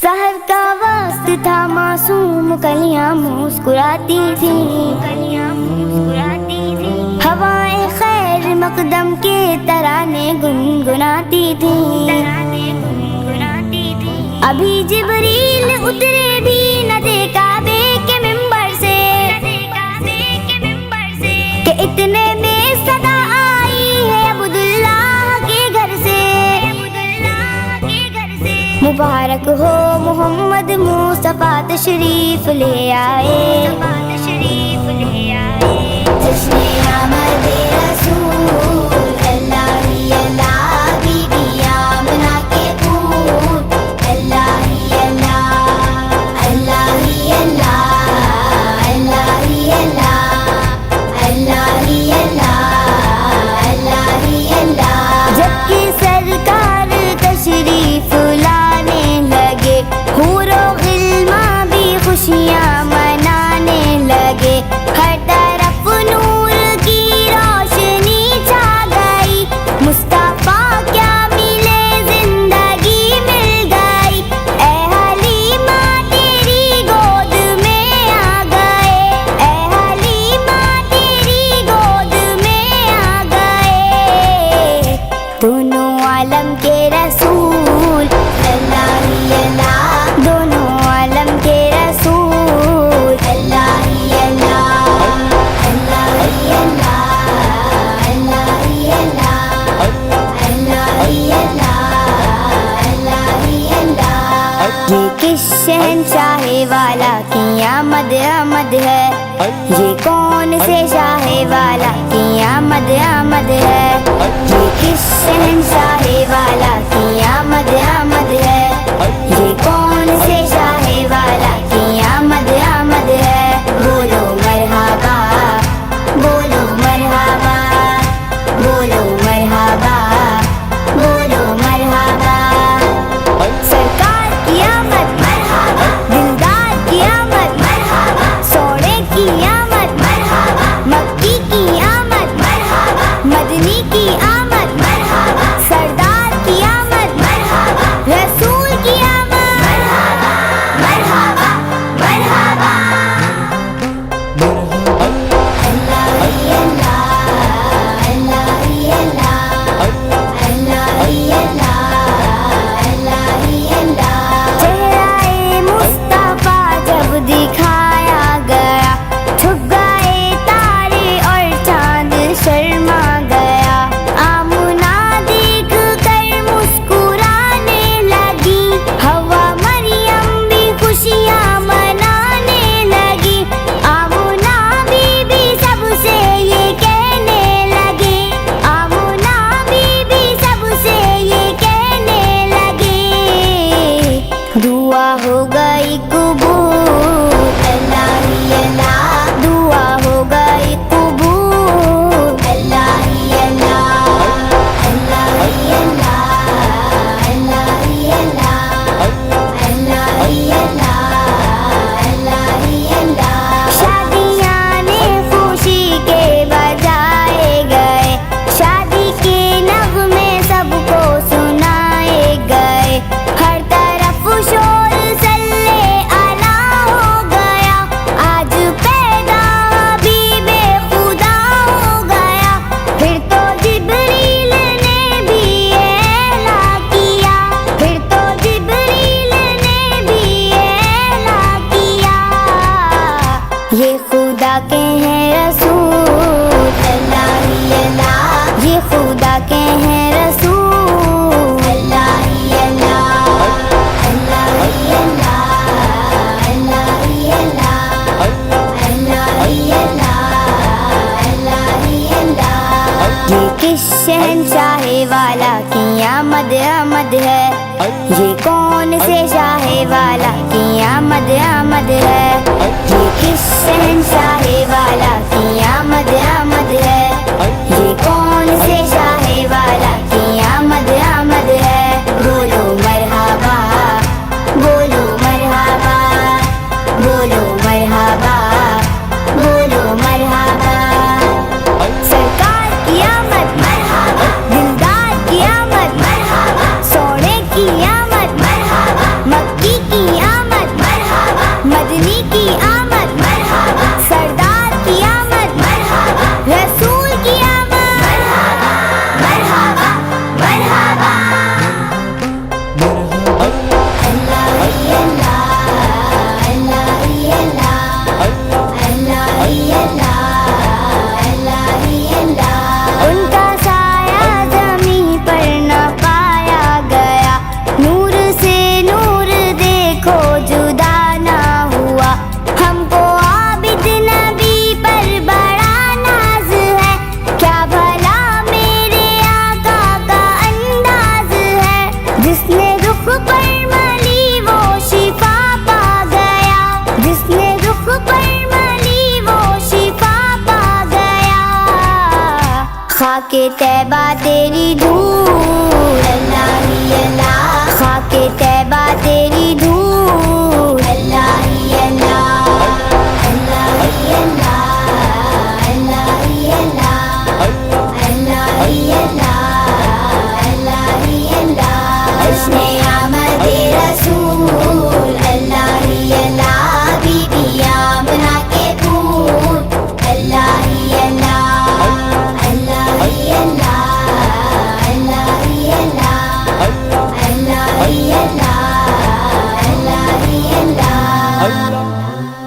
سحر کا وقت تھا، معصوم کلیاں مسکراتی تھیں، ہوائیں خیر مقدم کے ترانے گنگناتی تھیں۔ ابھی جبریل اترے بھی نہ تھے کعبے کے ممبر سے کہ اتنے میں صدا آئی ہے عبداللہ کے گھر سے۔ مبارک ہو محمد مصطفیٰ تشریف لے آئے، جشن آمد رسول اللہ ہی اللہ، بی بی آمنہ کے پوت اللہ ہی اللہ، اللہ ہی اللہ، اللہ ہی اللہ، اللہ ہی اللہ، اللہ ہی اللہ۔ جب کہ سرکار تشریف لانے لگے، حور و غلمان بھی خوشیاں منانے لگے، ہر طرف نور کی روشنی چھا گئی، مصطفیٰ کیا ملے زندگی مل گئی، اے حلیمہ تیری گود میں آ گئے، اے حلیمہ تیری گود میں آ گئے، دونوں عالم کے رسول اللہ ہی اللہ، دونوں عالم کے رسول اللہ ہی اللہ، اللہ ہی اللہ، اللہ ہی اللہ، اللہ ہی اللہ، اللہ ہی اللہ۔ یہ کس شہنشاہ والا کی آمد آمد ہے، یہ کون سے شاہ والا کی آمد آمد ہے، یہ کس شہنشاہ والا کی آمد آمد ہے، یہ کون سے شاہ والا کی آمد آمد ہے۔ بولو مرحبا، بولو مرحبا، بولو مرحبا، بولو مرحبا، سرکار کی آمد مرحبا، دلدار کی آمد مرحبا، سونے کی آمد مرحبا، مکی کی آمد مرحبا، مدنی کی آمد مرحبا، سردار کی آمد مرحبا، رسول کی آمد مرحبا، مرحبا، مرحبا، اللہ ہی اللہ، اللہ ہی اللہ، اللہ ہی اللہ، اللہ ہی اللہ۔ چہرہ مصطفیٰ جب دکھایا گیا، چھپ گئے تارے اور چاند شرما گیا، آمنہ دیکھ کر مسکرانے لگی، ہوا مریم بھی خوشیاں منانے لگی، آمنہ بی بی سب سے یہ کہنے لگی، آمنہ بی بی سب سے یہ کہنے لگی، دعا ہو گئی قبول اللہ ہی اللہ، دعا ہو گئی قبول اللہ ہی اللہ، اللہ ہی اللہ، اللہ ہی اللہ، اللہ ہی اللہ، اللہ ہی اللہ۔ شادیاں نے خوشی کے بجائے گئے، شادی کے نغمے سب کو سنائے گئے، ہر طرف شور صلی اللہ ہو گیا، آج پیدا حبیب خدا ہو گیا، پھر تو جبریل نے بھی اعلان کیا، پھر تو جبریل نے بھی اعلان کیا، یہ خدا کے ہیں رسول اللہ ہی اللہ، یہ خدا کے ہیں رسول اللہ ہی اللہ، اللہ ہی اللہ، اللہ ہی اللہ، اللہ ہی اللہ، اللہ ہی اللہ۔ یہ کس شہنشاہ والا کی آمد آمد ہے، یہ کون سے شاہ والا کی آمد آمد ہے، یہ کس شہنشاہ